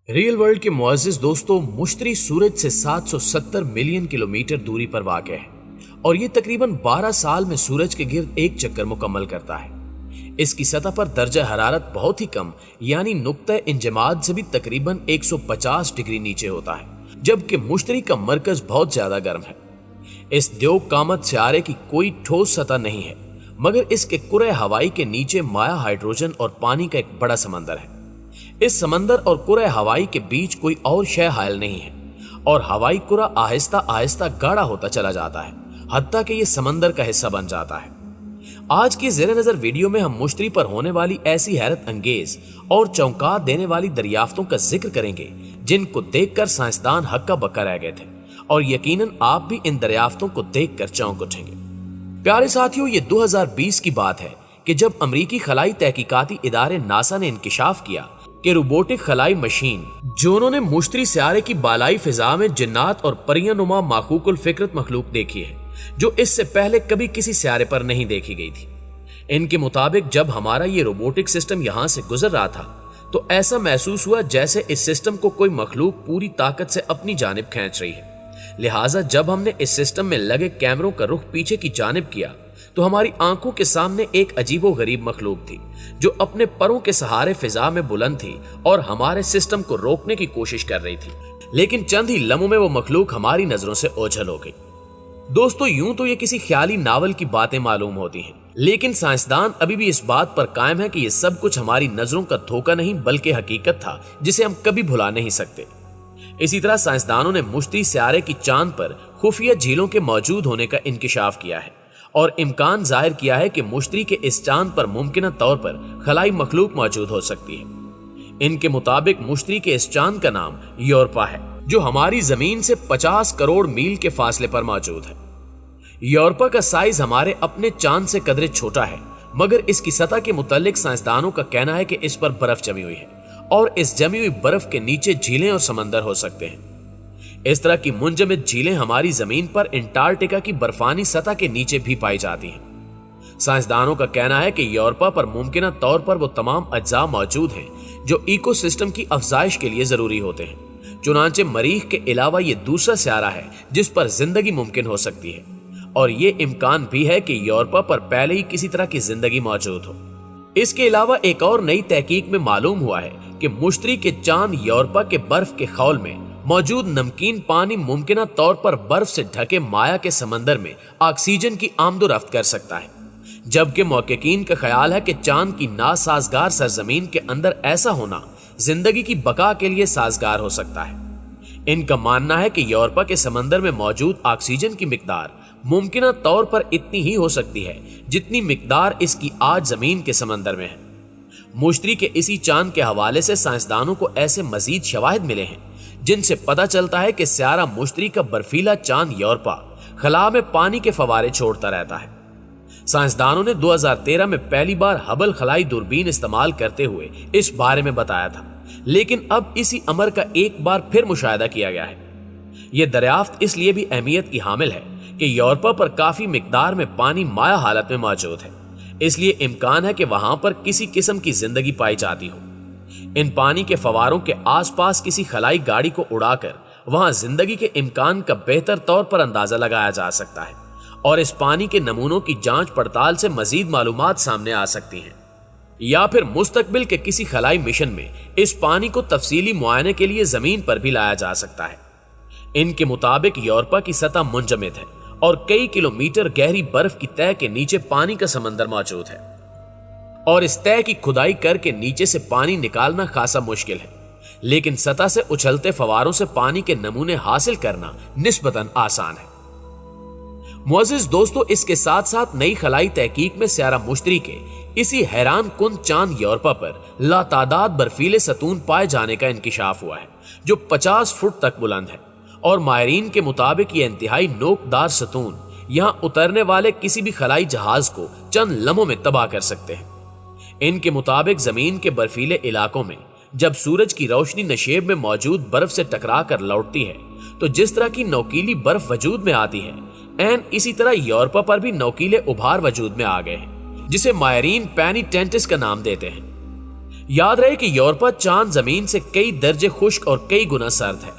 Real world के मुअज़्ज़िज़ दोस्तों, मुश्तरी सूरज से 770 मिलियन किलोमीटर दूरी पर वाक़ है और ये तकरीबन 12 साल में सूरज के गिर्द एक चक्कर मुकम्मल करता है। इसकी सतह पर दर्जा हरारत बहुत ही कम यानी नुक्ता इंजमाद से भी तकरीबन 150 डिग्री नीचे होता है, जबकि मुश्तरी का मरकज बहुत ज्यादा गर्म है। इस द्योग कामत सियारे की कोई ठोस सतह नहीं है, मगर इसके कुरे हवाई के नीचे माया हाइड्रोजन और पानी का एक बड़ा समंदर है। इस समंदर और कुरे हवाई के बीच कोई और शय हायल नहीं है और हवाई कुरा आहिस्ता आहिस्ता गाढ़ा होता चला जाता है, हत्ता कि ये समंदर का हिस्सा बन जाता है। आज की ज़ेरे नज़र वीडियो में हम मुश्तरी पर होने वाली ऐसी हैरत अंगेज और चौंका देने वाली दरियाफ्तों का जिक्र करेंगे जिनको देखकर साइंसदान हक्का बक्का रह गए थे, और यकीनन आप भी इन दरियाफ्तों को देखकर चौंक उठेंगे। प्यारे साथियों, ये 2020 की बात है कि जब अमरीकी खलाई तहकीकाती इदारे नासा ने इंकिशाफ किया कि रोबोटिक खलाई मशीन जोनों ने मुश्तरी सियारे की बालाई फिजा में जिन्नात और परियां नुमा माखूकुल फिक्रत मखलूक देखी है जो इससे पहले कभी किसी सियारे पर नहीं देखी गई थी। इनके मुताबिक जब हमारा ये रोबोटिक सिस्टम यहाँ से गुजर रहा था तो ऐसा महसूस हुआ जैसे इस सिस्टम को कोई मखलूक पूरी ताकत से अपनी जानिब खींच रही है। लिहाजा जब हमने इस सिस्टम में लगे कैमरों का रुख पीछे की जानिब किया तो हमारी आंखों के सामने एक अजीबो गरीब मखलूक थी जो अपने परों के सहारे फिजा में बुलंद थी और हमारे सिस्टम को रोकने की कोशिश कर रही थी, लेकिन चंद ही लम्हों में वो मखलूक हमारी नजरों से ओझल हो गई। दोस्तों, यूं तो ये किसी ख्याली नावल की बातें मालूम होती हैं, लेकिन साइंसदान अभी भी इस बात पर कायम है कि ये सब कुछ हमारी नजरों का धोखा नहीं बल्कि हकीकत था जिसे हम कभी भुला नहीं सकते। इसी तरह साइंसदानों ने मुश्तरी सियारे की चांद पर खुफिया झीलों के मौजूद होने का इंकिशाफ किया है और इम्कान जाहिर किया है कि मुश्तरी के इस चांद पर मुमकिन तौर पर खलाई मखलूक मौजूद हो सकती है। इनके मुताबिक मुश्तरी के इस चांद का नाम यूरोपा है जो हमारी जमीन से 50 करोड़ मील के फासले पर मौजूद है। यूरोपा का साइज हमारे अपने चांद से कदरे छोटा है, मगर इसकी सतह के मुतालिक साइंसदानों का कहना है कि इस पर बर्फ जमी हुई है और इस जमी हुई बर्फ के नीचे झीलें और समंदर हो सकते हैं। इस तरह की मुंजमद झीलें हमारी जमीन पर अंटार्कटिका की बर्फानी सतह के नीचे भी पाई जाती हैं। साइंसदानों का कहना है कि यूरोपा पर मुमकिन तौर पर वो तमाम अज्जा मौजूद हैं जो इकोसिस्टम की अफजाइश के लिए जरूरी होते हैं। चुनांचे मरीख के अलावा ये दूसरा सियारा है जिस पर जिंदगी मुमकिन हो सकती है और ये इम्कान भी है कि यूरोपा पर पहले ही किसी तरह की जिंदगी मौजूद हो। इसके अलावा एक और नई तहकीक में मालूम हुआ है कि मुश्तरी के चांद यूरोपा के बर्फ के खौल में मौजूद नमकीन पानी मुमकिन तौर पर बर्फ से ढके माया के समंदर में ऑक्सीजन की आमदोरफ्त कर सकता है, जबकि मुहक्किकीन का ख्याल है कि चांद की नासाजगार सरजमीन के अंदर ऐसा होना जिंदगी की बका के लिए साजगार हो सकता है। इनका मानना है कि यूरोपा के समंदर में मौजूद ऑक्सीजन की मिकदार मुमकिन तौर पर इतनी ही हो सकती है जितनी मिकदार इसकी आज जमीन के समंदर में है। मुश्तरी के इसी चांद के हवाले से साइंसदानों को ऐसे मजीद शवाहिद मिले हैं जिनसे पता चलता है कि सियारा मुश्तरी का बर्फीला चांद यूरोपा खला में पानी के फवारे छोड़ता रहता है। साइंसदानों ने 2013 में पहली बार हबल खलाई दूरबीन इस्तेमाल करते हुए इस बारे में बताया था, लेकिन अब इसी अमर का एक बार फिर मुशाहिदा किया गया है। यह दरियाफ्त इसलिए भी अहमियत की हामिल है कि यूरोपा पर काफी मिकदार में पानी माया हालत में मौजूद है, इसलिए इम्कान है कि वहां पर किसी किस्म की जिंदगी पाई जाती हो। इन पानी के फवारों के आसपास किसी खलाई गाड़ी को उड़ाकर वहां जिंदगी के इम्कान का बेहतर तौर पर अंदाजा लगाया जा सकता है और इस पानी के नमूनों की जांच पड़ताल से मजीद मालूमात सामने आ सकती हैं, या फिर मुस्तकबिल के किसी खलाई मिशन में इस पानी को तफसीली मुआयने के लिए जमीन पर भी लाया जा सकता है। इनके मुताबिक यूरोपा की सतह मुंजमद है और कई किलोमीटर गहरी बर्फ की तह के नीचे पानी का समंदर मौजूद है और इस तह की खुदाई करके नीचे से पानी निकालना खासा मुश्किल है, लेकिन सतह से उछलते फवारों से पानी के नमूने हासिल करना निस्बतन आसान है। मुअज़्ज़िज़ दोस्तों, इसके साथ साथ नई खलाई तहकीक में सियारा मुश्तरी के इसी हैरान कुन चांद यूरोपा पर लातादाद बर्फीले सतून पाए जाने का इंकिशाफ हुआ है जो 50 फुट तक बुलंद है और माहिरीन के मुताबिक ये इंतहाई नोकदार सतून यहाँ उतरने वाले किसी भी खलाई जहाज को चंद लम्हों में तबाह कर सकते हैं। इनके मुताबिक जमीन के बर्फीले इलाकों में जब सूरज की रोशनी नशेब में मौजूद बर्फ से टकरा कर लौटती है तो जिस तरह की नोकीली बर्फ वजूद में आती है, एन इसी तरह यूरोपा पर भी नोकीले उभार वजूद में आ गए हैं जिसे माहिरीन पेनिटेंटिस का नाम देते हैं। याद रहे कि यूरोपा चांद जमीन से कई दर्जे खुश्क और कई गुना सर्द है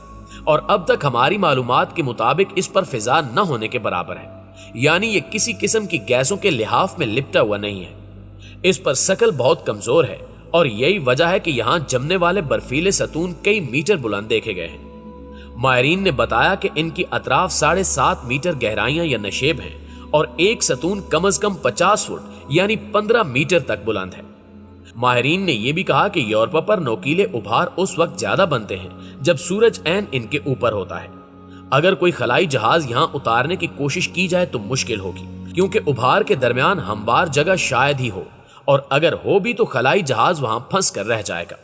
और अब तक हमारी मालूमात के मुताबिक इस पर फिजा न होने के बराबर है, यानी ये किसी किस्म की गैसों के लिहाफ में लिपटा हुआ नहीं है। इस पर शक्ल बहुत कमजोर है और यही वजह है कि यहाँ जमने वाले बर्फीले सतून कई मीटर बुलंद देखे गए हैं। माहिरीन ने बताया कि इनकी अतराफ 7.5 मीटर गहराइयां या नशेब हैं और एक सतून कम से कम 50 फुट यानी 15 मीटर तक बुलंद है। माहिरीन ने यह भी कहा कि यूरोपा पर नोकीले उभार उस वक्त ज्यादा बनते हैं जब सूरज ऐन इनके ऊपर होता है। अगर कोई खलाई जहाज यहाँ उतारने की कोशिश की जाए तो मुश्किल होगी, क्योंकि उभार के दरमियान हमवार जगह शायद ही हो, और अगर हो भी तो खलाई जहाज वहां फंस कर रह जाएगा।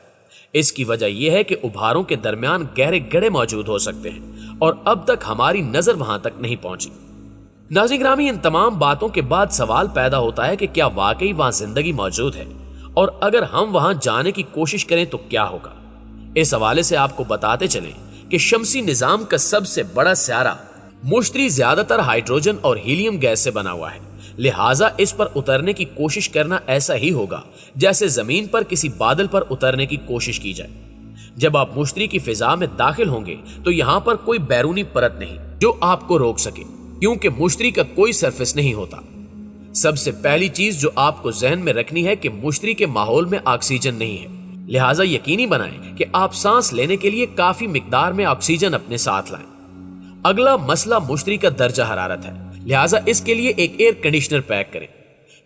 इसकी वजह यह है कि उभारों के दरमियान गहरे गड्ढे मौजूद हो सकते हैं और अब तक हमारी नजर वहां तक नहीं पहुंची। नाज़रीन ग्रामी, इन तमाम बातों के बाद सवाल पैदा होता है कि क्या वाकई वहां जिंदगी मौजूद है, और अगर हम वहां जाने की कोशिश करें तो क्या होगा। इस हवाले से आपको बताते चलें कि शमसी निजाम का सबसे बड़ा स्यारा मुश्तरी ज्यादातर हाइड्रोजन और हीलियम गैस से बना हुआ है, लिहाजा इस पर उतरने की कोशिश करना ऐसा ही होगा जैसे जमीन पर किसी बादल पर उतरने की कोशिश की जाए। जब आप मुश्तरी की फिजा में दाखिल होंगे तो यहाँ पर कोई बैरूनी परत नहीं जो आपको रोक सके, क्योंकि मुश्तरी का कोई सरफेस नहीं होता। सबसे पहली चीज जो आपको जहन में रखनी है कि मुश्तरी के माहौल में ऑक्सीजन नहीं है, लिहाजा यकीनी बनाएं कि आप सांस लेने के लिए काफी मिकदार में ऑक्सीजन अपने साथ लाएं। अगला मसला मुश्तरी का दर्जा हरारत है, लिहाजा इसके लिए एक एयर कंडीशनर पैक करें।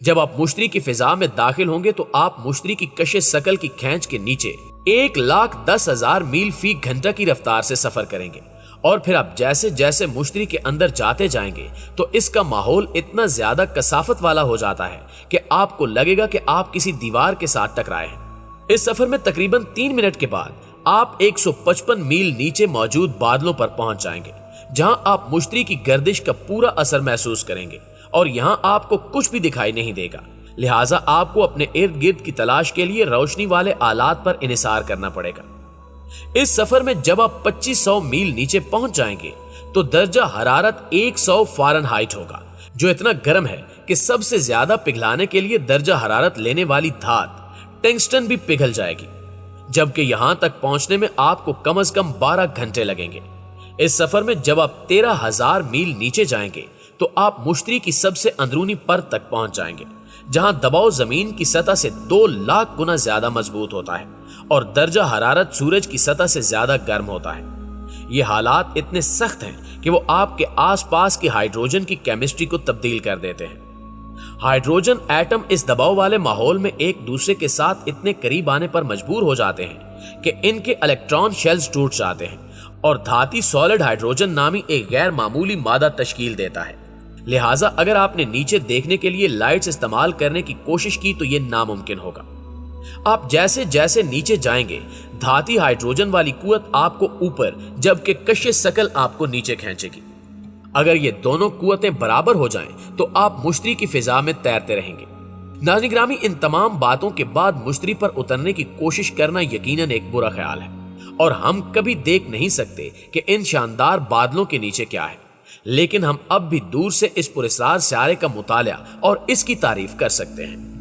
जब आप मुश्तरी की फिजा में दाखिल होंगे तो आप मुश्तरी की कशे सकल की खींच के नीचे 1,10,000 मील फी घंटा की रफ्तार से सफर करेंगे, और फिर आप जैसे जैसे मुश्तरी के अंदर जाते जाएंगे तो इसका माहौल इतना ज्यादा कसाफत वाला हो जाता है कि आपको लगेगा कि आप किसी दीवार के साथ टकराए हैं। इस सफर में तकरीबन 3 मिनट के बाद आप 155 मील नीचे मौजूद बादलों पर पहुंच जाएंगे, जहां आप मुश्तरी की गर्दिश का पूरा असर महसूस करेंगे और यहां आपको कुछ भी दिखाई नहीं देगा। लिहाजा आपको अपने इर्द गिर्द की तलाश के लिए रोशनी वाले आलात पर इन्हिसार करना पड़ेगा। इस सफर में जब आप 2500 मील नीचे पहुंच जाएंगे तो दर्जा हरारत 100 फ़ारेनहाइट होगा, जो इतना गर्म है कि सबसे ज्यादा पिघलाने के लिए दर्जा हरारत लेने वाली धात टंगस्टन भी पिघल जाएगी, जबकि यहां तक पहुंचने में आपको कम से कम 12 घंटे लगेंगे। इस सफर में जब आप 13,000 मील नीचे जाएंगे तो आप मुश्तरी की सबसे अंदरूनी परत तक पहुंच जाएंगे, जहां दबाव जमीन की सतह से 2 लाख गुना ज्यादा मजबूत होता है और दर्जा हरारत सूरज की सतह से ज्यादा गर्म होता है। ये हालात इतने सख्त हैं कि वो आपके आसपास की हाइड्रोजन की केमिस्ट्री को तब्दील कर देते हैं। हाइड्रोजन एटम इस दबाव वाले माहौल में एक दूसरे के साथ इतने करीब आने पर मजबूर हो जाते हैं कि इनके इलेक्ट्रॉन शेल्स टूट जाते हैं और धाती सॉलिड हाइड्रोजन नामी एक गैर मामूली मादा तश्कील देता है। लिहाजा अगर आपने नीचे देखने के लिए लाइट्स इस्तेमाल करने की कोशिश की तो यह नामुमकिन होगा। आप जैसे जैसे नीचे जाएंगे धाती हाइड्रोजन वाली कुव्वत आपको ऊपर जबकि कशे सकल आपको नीचे खींचेगी। अगर ये दोनों कुव्वतें बराबर हो जाएं तो आप मुश्तरी की फिजा में तैरते रहेंगे। नाज़रीन ग्रामी, इन तमाम बातों के बाद मुश्तरी पर उतरने की कोशिश करना यकीनन एक बुरा ख्याल है और हम कभी देख नहीं सकते कि इन शानदार बादलों के नीचे क्या है, लेकिन हम अब भी दूर से इस पुरस्कार स्यारे का मुताला और इसकी तारीफ कर सकते हैं।